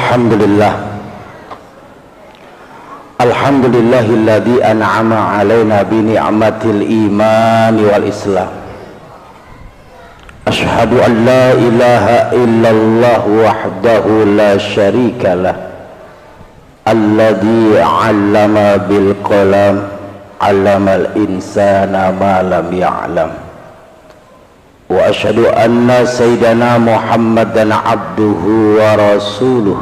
Alhamdulillah, alhamdulillahilladzi an'ama alaina bi ni'matil iman wal islam. Asyhadu an la ilaha illallah wahdahu la syarika lah, alladzi 'allama bil qalam 'allamal insana ma lam ya'lam. Wa asyhadu anna sayyidana Muhammadan abduhu wa rasuluh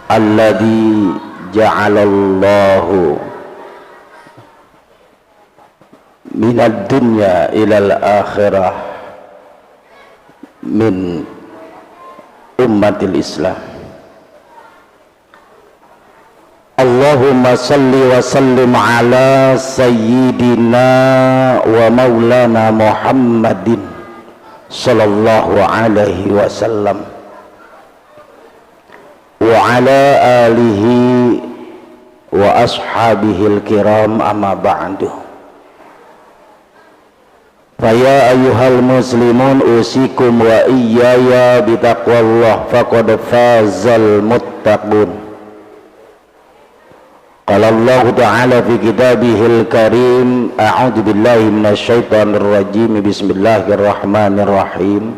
alladzi ja'alallahu minad dunya ilal akhirah min ummatil Islam. Allahumma salli wa sallim ala sayyidina wa maulana Muhammadin sallallahu alaihi wasallam wa ala alihi wa ashabihil kiram, amma ba'du. Faya ayyuhal muslimun usikum wa iyaya bitaqwallah faqad fazal muttaqun. Qala Allah ta'ala fi kitabihil karim, a'udzu billahi minasyaitonir rajim, bismillahirrahmanirrahim.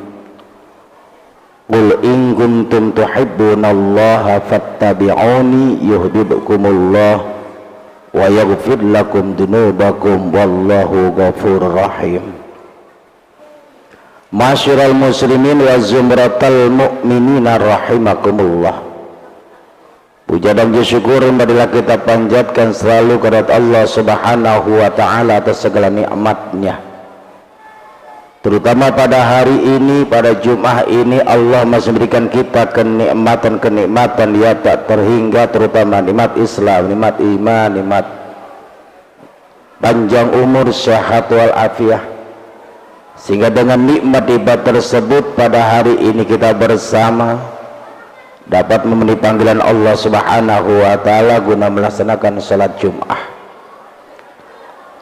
Qul in kuntum tuhibbunallaha fattabi'uni yuhibbukumullah wa yaghfir lakum dunubakum wallahu ghafurur rahim. Masyiral muslimin wa zumratal mu'minina rahimakumullah. Puja dan syukur marilah kita panjatkan selalu kepada Allah Subhanahu wa ta'ala atas segala nikmatnya, terutama pada hari ini, pada Jumat ini. Allah masih memberikan kita kenikmatan ya tak terhingga, terutama nikmat Islam, nikmat iman, nikmat panjang umur, sehat wal afiah, sehingga dengan nikmat ibadah tersebut pada hari ini kita bersama dapat memenuhi panggilan Allah Subhanahu wa ta'ala guna melaksanakan salat Jum'ah.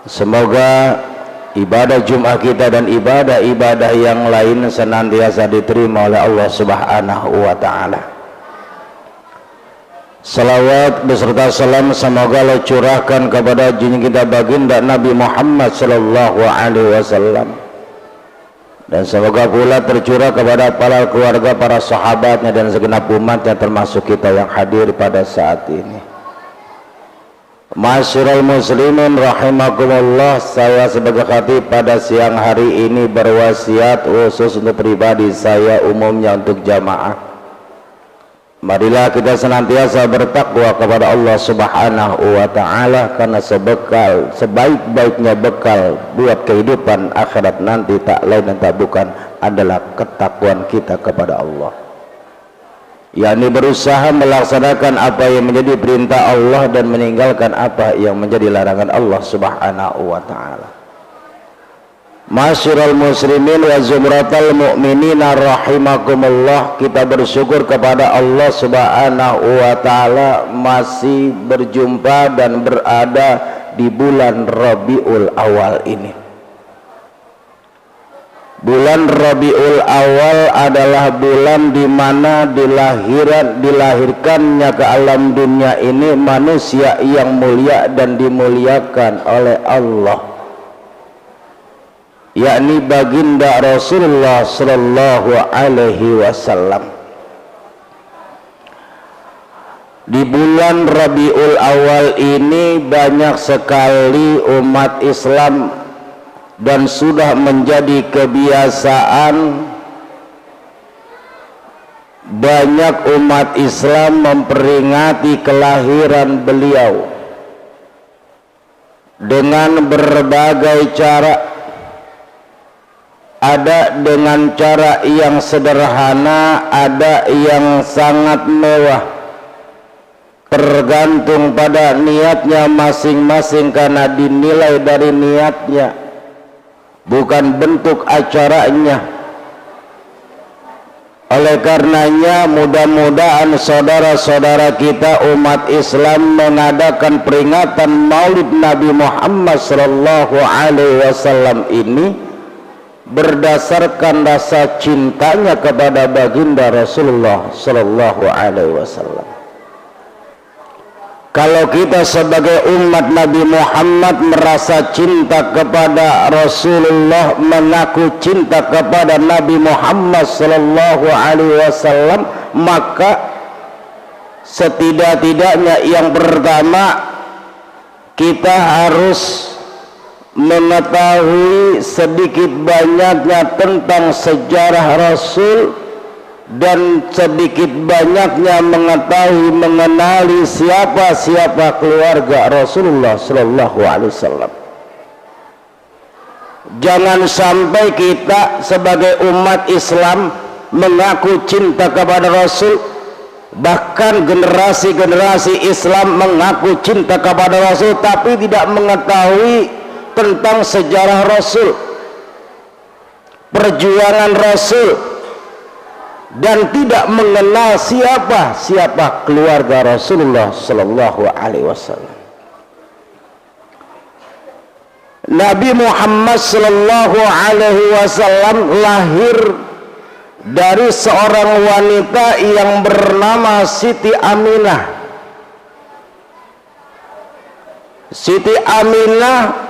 Semoga ibadah Jum'ah kita dan ibadah-ibadah yang lain senantiasa diterima oleh Allah Subhanahu wa ta'ala. Salawat beserta salam semoga Allah curahkan kepada junjungan kita baginda Nabi Muhammad sallallahu alaihi wasallam, dan semoga pula tercurah kepada para keluarga, para sahabatnya, dan segenap umatnya, termasuk kita yang hadir pada saat ini. Masyiral muslimin rahimakumullah, saya sebagai khatib pada siang hari ini berwasiat khusus untuk pribadi saya, umumnya untuk jamaah. Marilah kita senantiasa bertakwa kepada Allah Subhanahu wa ta'ala, karena sebaik-baiknya bekal buat kehidupan akhirat nanti tak lain dan tak bukan adalah ketakwaan kita kepada Allah, yakni berusaha melaksanakan apa yang menjadi perintah Allah dan meninggalkan apa yang menjadi larangan Allah Subhanahu wa ta'ala. Masyiral muslimin wa zumratal mu'minina rahimakumullah, kita bersyukur kepada Allah Subhanahu wa ta'ala masih berjumpa dan berada di bulan Rabiul Awal ini. Bulan Rabiul Awal adalah bulan di mana dilahirkannya ke alam dunia ini manusia yang mulia dan dimuliakan oleh Allah, yakni baginda Rasulullah sallallahu alaihi wasallam. Di bulan Rabiul Awal ini banyak sekali umat Islam, dan sudah menjadi kebiasaan banyak umat Islam memperingati kelahiran beliau dengan berbagai cara. Ada dengan cara yang sederhana, ada yang sangat mewah, tergantung pada niatnya masing-masing, karena dinilai dari niatnya, bukan bentuk acaranya. Oleh karenanya mudah-mudahan saudara-saudara kita umat Islam mengadakan peringatan Maulid Nabi Muhammad sallallahu alaihi wasallam ini berdasarkan rasa cintanya kepada baginda Rasulullah sallallahu alaihi wasallam. Kalau kita sebagai umat Nabi Muhammad merasa cinta kepada Rasulullah, mengaku cinta kepada Nabi Muhammad sallallahu alaihi wasallam, maka setidak-tidaknya yang pertama kita harus mengetahui sedikit banyaknya tentang sejarah Rasul dan sedikit banyaknya mengenali siapa keluarga Rasulullah sallallahu alaihi wasallam. Jangan sampai kita sebagai umat Islam mengaku cinta kepada Rasul, bahkan generasi-generasi Islam mengaku cinta kepada Rasul tapi tidak mengetahui tentang sejarah Rasul, perjuangan Rasul, dan tidak mengenal siapa keluarga Rasulullah sallallahu alaihi wasallam. Nabi Muhammad sallallahu alaihi wasallam lahir dari seorang wanita yang bernama Siti Aminah. Siti Aminah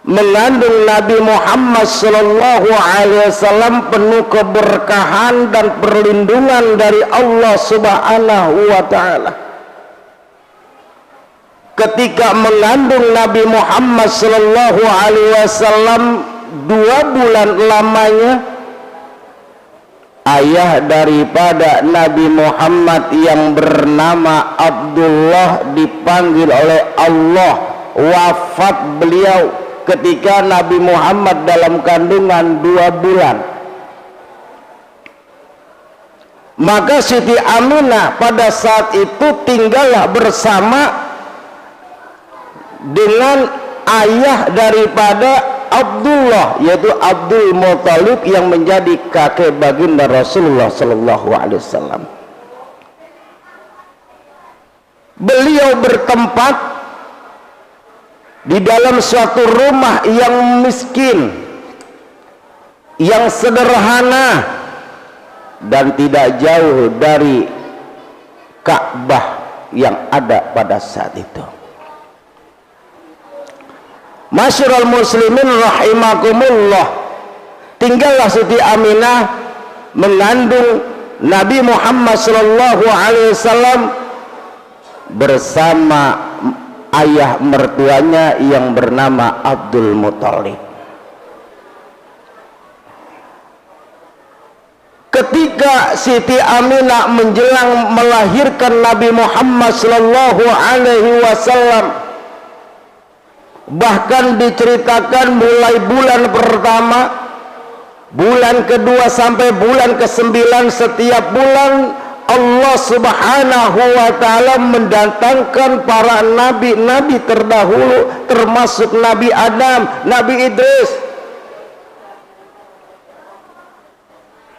mengandung Nabi Muhammad sallallahu alaihi wasallam penuh keberkahan dan perlindungan dari Allah Subhanahu wa taala. Ketika mengandung Nabi Muhammad sallallahu alaihi wasallam 2 bulan lamanya, ayah daripada Nabi Muhammad yang bernama Abdullah dipanggil oleh Allah, wafat beliau ketika Nabi Muhammad dalam kandungan 2 bulan. Maka Siti Aminah pada saat itu tinggallah bersama dengan ayah daripada Abdullah, yaitu Abdul Muthalib yang menjadi kakek baginda Rasulullah sallallahu alaihi wasallam. Beliau bertempat di dalam suatu rumah yang miskin, yang sederhana, dan tidak jauh dari Ka'bah yang ada pada saat itu. Masyarul muslimin rahimakumullah, tinggallah Siti Aminah mengandung Nabi Muhammad sallallahu alaihi wasallam bersama ayah mertuanya yang bernama Abdul Muthalib. Ketika Siti Aminah menjelang melahirkan Nabi Muhammad sallallahu alaihi wasallam, bahkan diceritakan mulai bulan pertama, bulan kedua sampai bulan ke-9, setiap bulan Allah Subhanahu wa taala mendatangkan para nabi-nabi terdahulu, termasuk Nabi Adam, Nabi Idris.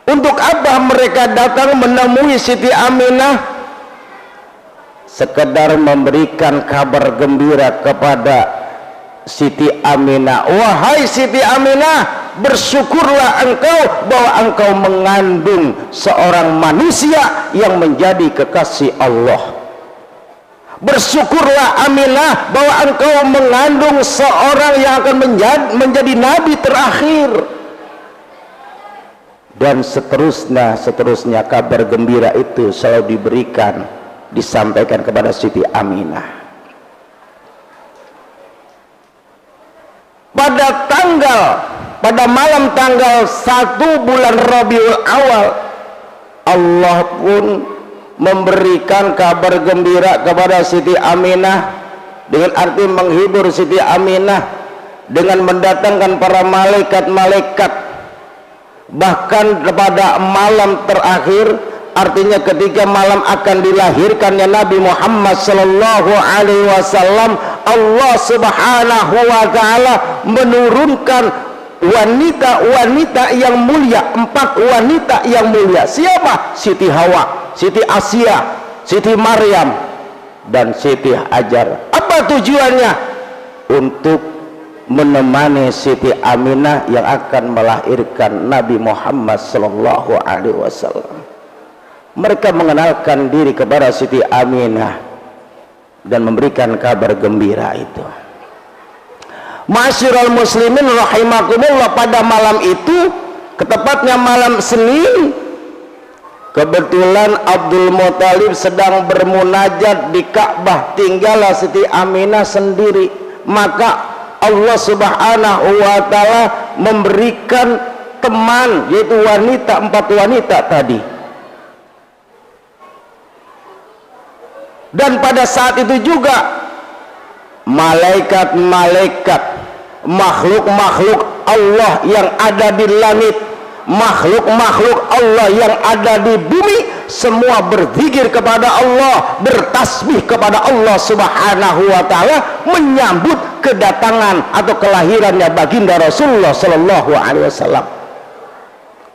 Untuk apa mereka datang menemui Siti Aminah? Sekedar memberikan kabar gembira kepada Siti Aminah. Wahai Siti Aminah, bersyukurlah engkau bahwa engkau mengandung seorang manusia yang menjadi kekasih Allah. Bersyukurlah Aminah bahwa engkau mengandung seorang yang akan menjadi nabi terakhir. Dan seterusnya kabar gembira itu selalu diberikan, disampaikan kepada Siti Aminah. Pada malam tanggal 1 bulan Rabiul Awal, Allah pun memberikan kabar gembira kepada Siti Aminah, dengan arti menghibur Siti Aminah dengan mendatangkan para malaikat-malaikat. Bahkan pada malam terakhir, artinya ketika malam akan dilahirkannya Nabi Muhammad sallallahu alaihi wasallam, Allah Subhanahu wa taala menurunkan wanita-wanita yang mulia, 4 wanita yang mulia. Siapa? Siti Hawa, Siti Asia, Siti Maryam, dan Siti Hajar. Apa tujuannya? Untuk menemani Siti Aminah yang akan melahirkan Nabi Muhammad sallallahu alaihi wasallam. Mereka mengenalkan diri kepada Siti Aminah dan memberikan kabar gembira itu. Ma'asyiral muslimin rahimakumullah, pada malam itu, ketepatnya malam Senin, kebetulan Abdul Muthalib sedang bermunajat di Ka'bah, tinggallah Siti Aminah sendiri. Maka Allah subhanahu wa ta'ala memberikan teman, yaitu wanita, 4 wanita tadi. Dan pada saat itu juga malaikat-malaikat, makhluk-makhluk Allah yang ada di langit, makhluk-makhluk Allah yang ada di bumi, semua berzikir kepada Allah, bertasbih kepada Allah subhanahu wa ta'ala, menyambut kedatangan atau kelahirannya baginda Rasulullah sallallahu alaihi wasallam.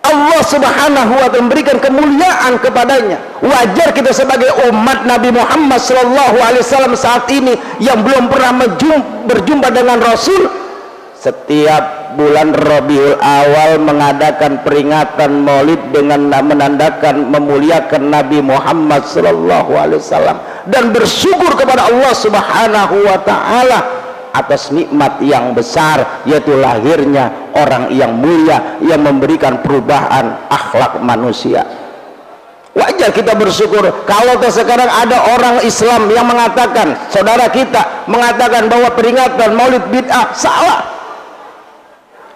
Allah subhanahu wa ta'ala memberikan kemuliaan kepadanya. Wajar kita sebagai umat Nabi Muhammad sallallahu alaihi wasallam saat ini yang belum pernah berjumpa dengan Rasul, setiap bulan Rabiul Awal mengadakan peringatan Maulid dengan menandakan memuliakan Nabi Muhammad sallallahu alaihi wasallam dan bersyukur kepada Allah subhanahu wa ta'ala atas nikmat yang besar, yaitu lahirnya orang yang mulia yang memberikan perubahan akhlak manusia. Wajar kita bersyukur. Kalau sekarang ada orang Islam yang mengatakan, saudara kita mengatakan bahwa peringatan Maulid bid'ah, salah.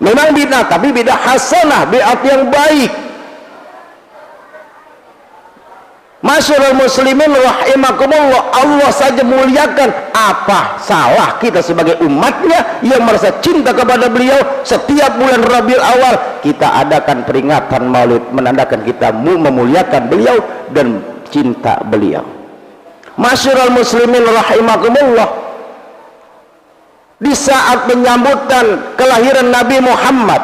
Memang bid'ah, tapi bid'ah hasanah, bid'ah yang baik. Masyarul muslimin rahimakumullah, Allah saja muliakan, apa salah kita sebagai umatnya yang merasa cinta kepada beliau? Setiap bulan Rabiul Awal kita adakan peringatan Maulid, menandakan kita memuliakan beliau dan cinta beliau. Masyarul muslimin rahimakumullah, di saat penyambutan kelahiran Nabi Muhammad,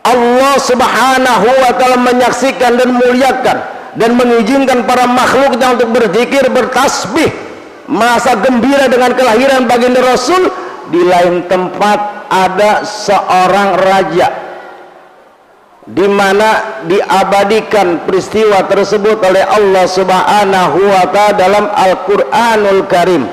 Allah subhanahu wa ta'ala menyaksikan dan memuliakan dan mengizinkan para makhluknya untuk berzikir, bertasbih, merasa gembira dengan kelahiran baginda Rasul. Di lain tempat ada seorang raja di mana diabadikan peristiwa tersebut oleh Allah subhanahu wa ta'ala dalam Al-Quranul Karim,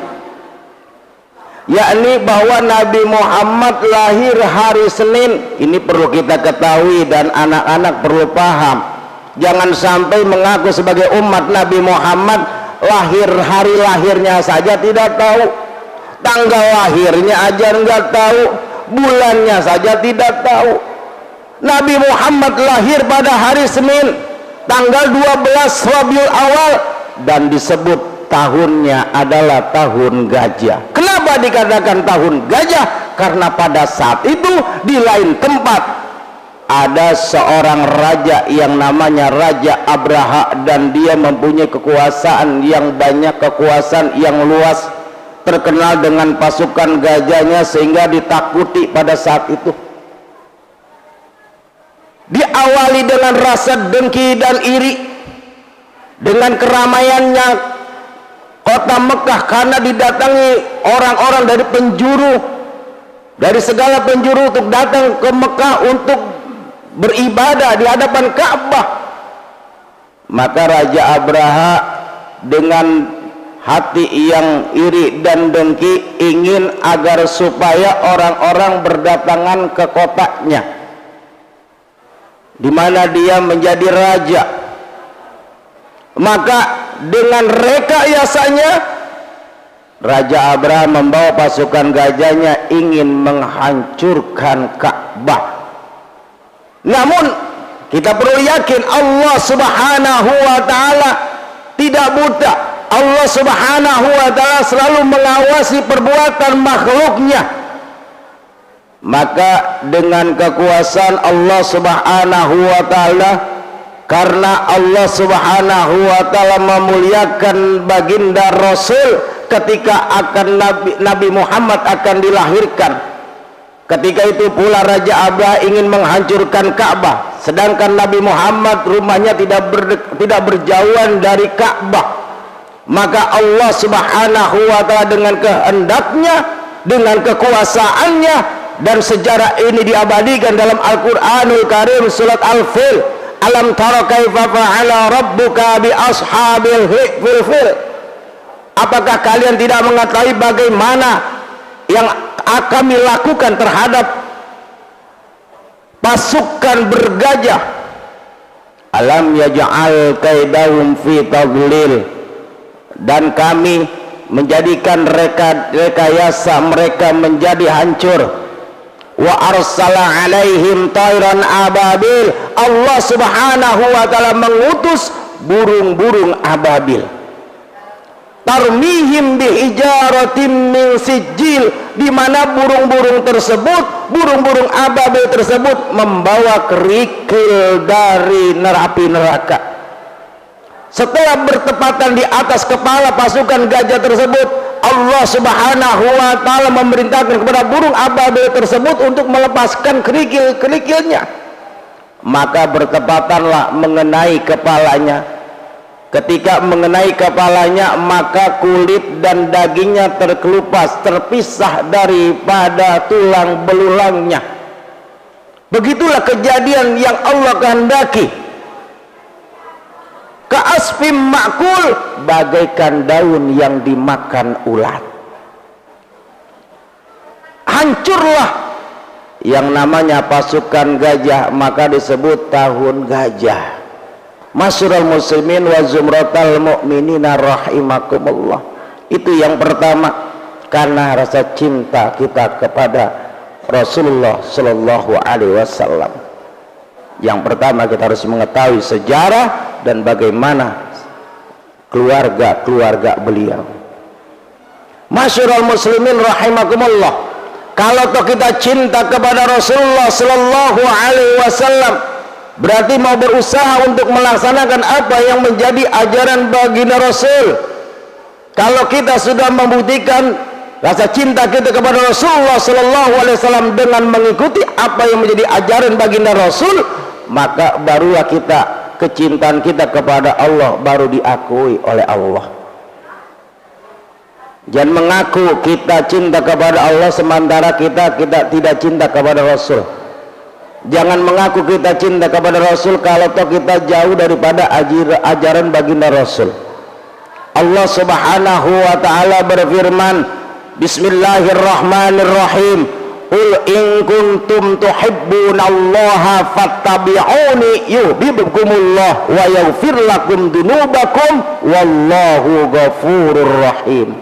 yakni bahwa Nabi Muhammad lahir hari Senin. Ini perlu kita ketahui dan anak-anak perlu paham. Jangan sampai mengaku sebagai umat Nabi Muhammad, hari lahirnya saja tidak tahu, tanggal lahirnya aja enggak tahu, bulannya saja tidak tahu. Nabi Muhammad lahir pada hari Senin, tanggal 12 Rabiul Awal, dan disebut tahunnya adalah tahun gajah. Kenapa dikatakan tahun gajah? Karena pada saat itu di lain tempat ada seorang raja yang namanya Raja Abraha, dan dia mempunyai kekuasaan yang banyak, kekuasaan yang luas, terkenal dengan pasukan gajahnya sehingga ditakuti pada saat itu. Diawali dengan rasa dengki dan iri dengan keramaiannya kota Mekah, karena didatangi orang-orang dari penjuru, dari segala penjuru untuk datang ke Mekah untuk beribadah di hadapan Ka'bah. Maka Raja Abraha dengan hati yang iri dan dengki ingin agar supaya orang-orang berdatangan ke kotanya di mana dia menjadi raja. Maka dengan rekayasanya Raja Abraha membawa pasukan gajahnya ingin menghancurkan Ka'bah. Namun kita perlu yakin Allah subhanahu wa ta'ala tidak buta. Allah subhanahu wa ta'ala selalu mengawasi perbuatan makhluknya. Maka dengan kekuasaan Allah subhanahu wa ta'ala, karena Allah subhanahu wa ta'ala memuliakan baginda Rasul ketika akan Nabi Muhammad akan dilahirkan, ketika itu pula Raja Abraha ingin menghancurkan Ka'bah, sedangkan Nabi Muhammad rumahnya tidak berjauhan dari Ka'bah. Maka Allah subhanahu wa ta'ala dengan kehendaknya dengan kekuasaannya, dan sejarah ini diabadikan dalam Al-Qur'anul Karim surat Al-Fil. Alam tara kaifa fa'ala rabbuka bi ashabil fil. Apakah kalian tidak mengetahui bagaimana yang kami lakukan terhadap pasukan bergajah? Alam yaj'al kaidahum fi tadlil, dan kami menjadikan rekayasa mereka menjadi hancur. Wa arsala alaihim tayran ababil, Allah subhanahu wa ta'ala mengutus burung-burung ababil, tarmihim bihijaratin min sijil, di mana burung-burung tersebut, burung-burung ababil tersebut membawa kerikil dari api neraka. Setelah bertepatan di atas kepala pasukan gajah tersebut, Allah subhanahu wa ta'ala memerintahkan kepada burung ababil tersebut untuk melepaskan kerikil-kerikilnya. Maka bertepatanlah mengenai kepalanya. Ketika mengenai kepalanya, maka kulit dan dagingnya terkelupas, terpisah daripada tulang belulangnya. Begitulah kejadian yang Allah kehendaki. Ka'asfim ma'kul, bagaikan daun yang dimakan ulat. Hancurlah yang namanya pasukan gajah, maka disebut tahun gajah. Masyurul muslimin wa zumratal mu'minina rahimakumullah. Itu yang pertama, karena rasa cinta kita kepada Rasulullah sallallahu alaihi wasallam. Yang pertama, kita harus mengetahui sejarah dan bagaimana keluarga beliau. Masyurul muslimin rahimakumullah, kalau kita cinta kepada Rasulullah sallallahu alaihi wasallam, berarti mau berusaha untuk melaksanakan apa yang menjadi ajaran baginda Rasul. Kalau kita sudah membuktikan rasa cinta kita kepada Rasulullah sallallahu alaihi wasallam dengan mengikuti apa yang menjadi ajaran baginda Rasul, maka barulah kecintaan kita kepada Allah baru diakui oleh Allah. Jangan mengaku kita cinta kepada Allah sementara kita tidak cinta kepada Rasul. Jangan mengaku kita cinta kepada Rasul kalau toh kita jauh daripada ajaran baginda Rasul. Allah subhanahu wa ta'ala berfirman, Bismillahirrahmanirrahim, Qul in kuntum tuhibbunallaha fattabi'uni yuhibbukumullah wa yaghfir lakum dunubakum wallahu ghafurur rahim.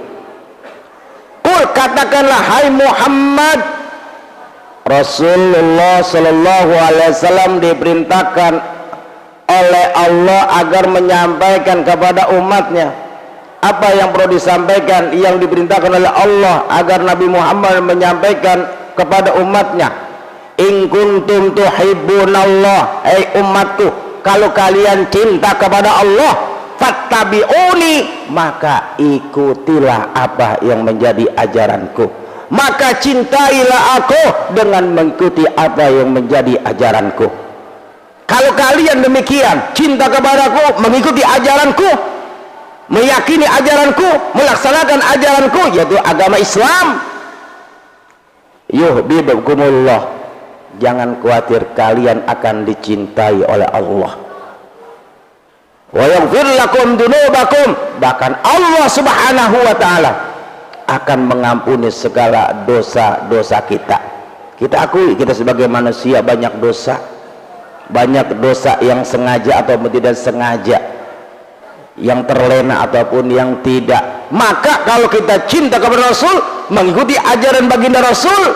Qul, katakanlah hai Muhammad, Rasulullah sallallahu alaihi wasallam diperintahkan oleh Allah agar menyampaikan kepada umatnya apa yang perlu disampaikan, yang diperintahkan oleh Allah agar Nabi Muhammad menyampaikan kepada umatnya. In kuntum tuhibbunallah, umatku, kalau kalian cinta kepada Allah, fattabi'uni, maka ikutilah apa yang menjadi ajaranku. Maka cintailah aku dengan mengikuti apa yang menjadi ajaranku. Kalau kalian demikian, cinta kepadaku, mengikuti ajaranku, meyakini ajaranku, melaksanakan ajaranku, yaitu agama Islam, yuhibbukumullah, jangan khawatir, kalian akan dicintai oleh Allah. Wa yaghfir lakum dunubakum, bahkan Allah subhanahu wa ta'ala akan mengampuni segala dosa-dosa kita. Kita akui kita sebagai manusia banyak dosa yang sengaja atau tidak sengaja, yang terlena ataupun yang tidak. Maka kalau kita cinta kepada Rasul, mengikuti ajaran baginda Rasul,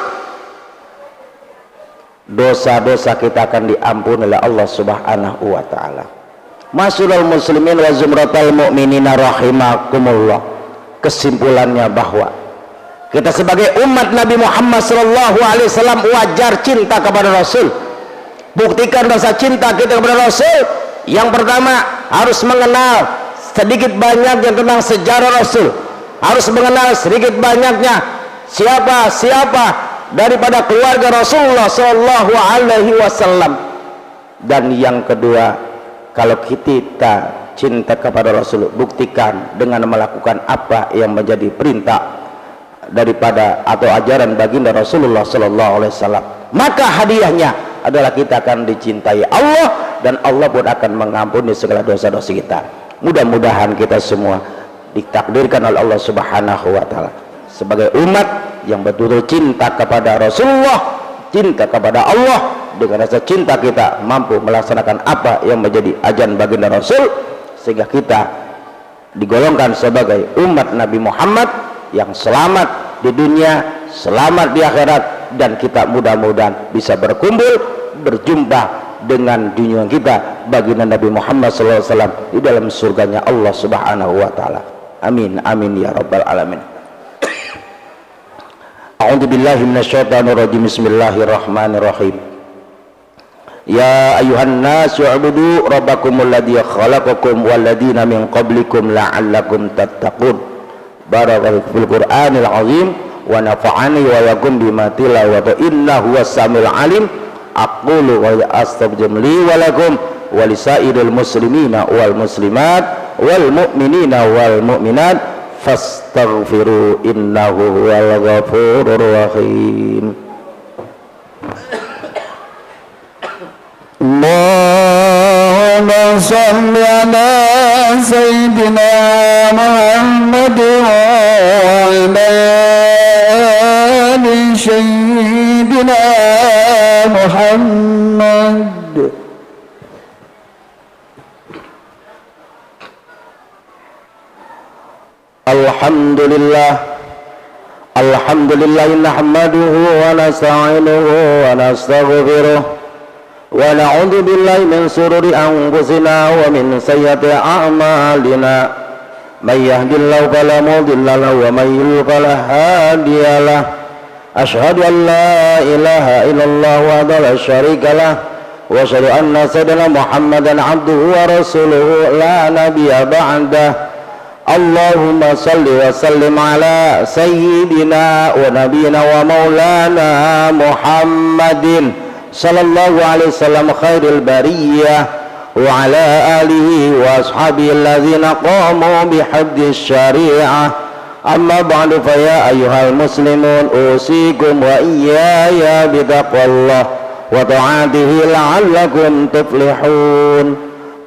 dosa-dosa kita akan diampuni oleh Allah subhanahu wa ta'ala. Masyurul muslimin wa zumratal mu'minina rahimakumullah, kesimpulannya bahwa kita sebagai umat Nabi Muhammad sallallahu alaihi wasallam wajar cinta kepada Rasul. Buktikan rasa cinta kita kepada Rasul. Yang pertama, harus mengenal sedikit banyaknya tentang sejarah Rasul, harus mengenal sedikit banyaknya siapa daripada keluarga Rasulullah sallallahu alaihi wasallam. Dan yang kedua, kalau kita cinta kepada Rasul, buktikan dengan melakukan apa yang menjadi perintah daripada atau ajaran baginda Rasulullah sallallahu alaihi wasallam, maka hadiahnya adalah kita akan dicintai Allah dan Allah pun akan mengampuni segala dosa-dosa kita. Mudah-mudahan kita semua ditakdirkan oleh Allah Subhanahu wa taala sebagai umat yang betul-betul cinta kepada Rasulullah, cinta kepada Allah. Dengan rasa cinta kita mampu melaksanakan apa yang menjadi ajaran baginda Rasul, sehingga kita digolongkan sebagai umat Nabi Muhammad yang selamat di dunia, selamat di akhirat, dan kita mudah-mudahan bisa berkumpul berjumpa dengan dunia kita baginda Nabi Muhammad SAW di dalam surganya Allah Subhanahu wa taala. Amin amin ya rabbal alamin. A'udzu billahi minasyaitonir rajim. Bismillahirrahmanirrahim. Ya ayuhan nasu ubudu rabbakumul ladzi khalaqakum walladzina min qablikum la'allakum tattaqun. Barakallahu fil Qur'anil azim wa nafa'ani wa yakum bima tilawati innahu was-samiul alim. Aqulu wa astaghfiru li wa lakum wa lisairil muslimina wal muslimat wal mu'minina wal mu'minat fastaghfiru innahu huwal ghafurur rahim. Allahumma salli ala sayyidina Muhammad wa ala ali sayyidina Muhammad. Alhamdulillah nahmaduhu wa nasta'inuhu wa nastaghfiruh wa na'udzu billahi min shururi anfusina wa min sayyiati a'malina. May yahdihillahu fala mudilla lahu wa may yudlil fala hadiya lahu. Asyhadu an la ilaha illallah wahdahu la syarika lahu wa asyhadu anna sayyidina Muhammadan abduhu wa rasuluhu la nabiyya ba'dahu. Allahumma salli wa sallim ala sayyidina wa nabiyina wa maulana Muhammadin sallallahu alaihi wasallam khairil bariyah wa ala alihi wa ashabihi alladhina qamu bihaddi syari'ah. Amma ba'du, fa ya ayyuhal muslimun usikum wa iyaya bitaqwallah wa ta'atihi la'allakum tuflihun.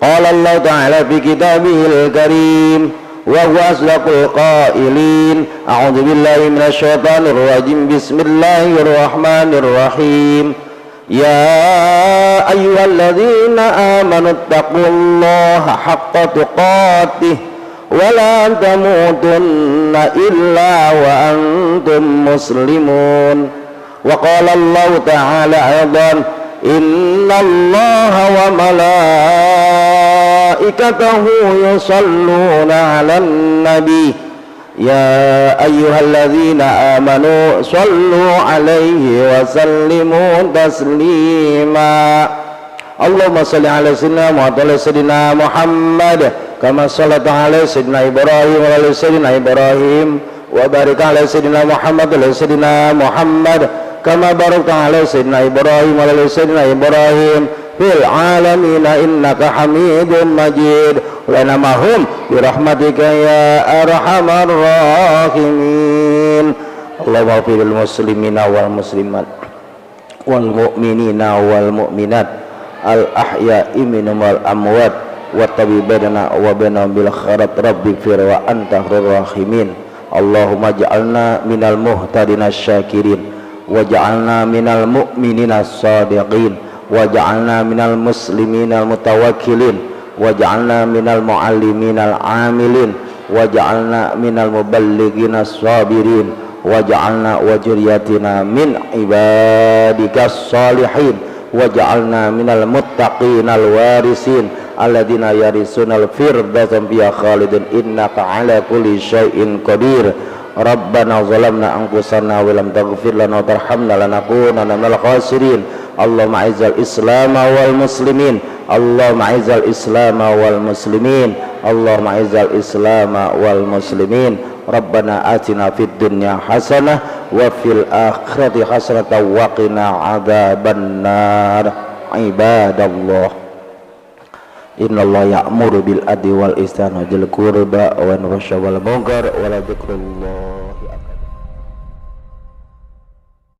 Qala Allah ta'ala fi kitabihil karim wa huwa asdaqul qailin. A'udzu billahi minasyaitonir rajim. Bismillahirrahmanirrahim. Ya ayyuhalladzina amanu taqullaha haqqa tuqatih wa la tamutunna illa wa antum muslimun. Wa qala Allah ta'ala aidan innallaha wa malaikatahu yusalluna 'alan nabi ya ayyuhalladzina amanu sallu 'alaihi wa sallimu taslima. Allahumma salli 'ala sayyidina Muhammad kama shallaita 'ala sayyidina Ibrahim wa 'ala sayyidina Ibrahim wa barik 'ala sayyidina Muhammad wa 'ala sayyidina Muhammad kama barakta 'ala sayyidina Ibrahim wa 'ala sayyidina Ibrahim fil 'alamin innaka Hamidum Majid. Wa namahum bi rahmatika ya arhamar rahimin. Allahumma fil muslimina wal muslimat wal mu'minina wal mu'minat al ahya'i minhum wal amwat wa tabibbana wa bana bil khairat rabbi fir wa anta khairur rahimin. Allahumma ja'alna minal muhtadina syakirin waj'alna minal mu'minina as-sadiqin waj'alna minal muslimina al-mutawakkilin waj'alna minal mu'allimina al-amilin waj'alna minal muballighina as-sabirin waj'alna wa dzurriyyatina min ibadikas salihin waj'alna minal muttaqina al-warisin alladzina yarisunal firdausa fiha khalidun innaka ala kulli syai'in qadir. Rabbana zalamna anfusana wa lam taghfir lana wa tarhamna lanakunanna minal khasirin. Allahumma izzal islam wal muslimin. Allahumma izzal islam wal muslimin. Allahumma izzal islam wal muslimin. Rabbana atina fid dunya hasanah wa fil akhirati hasanah wa qina adzabannar. Ibadallah, innallaha ya'muru bil adli wal ihsani wa dzil qurba wa yanha 'anil munkar wa la dzikrullah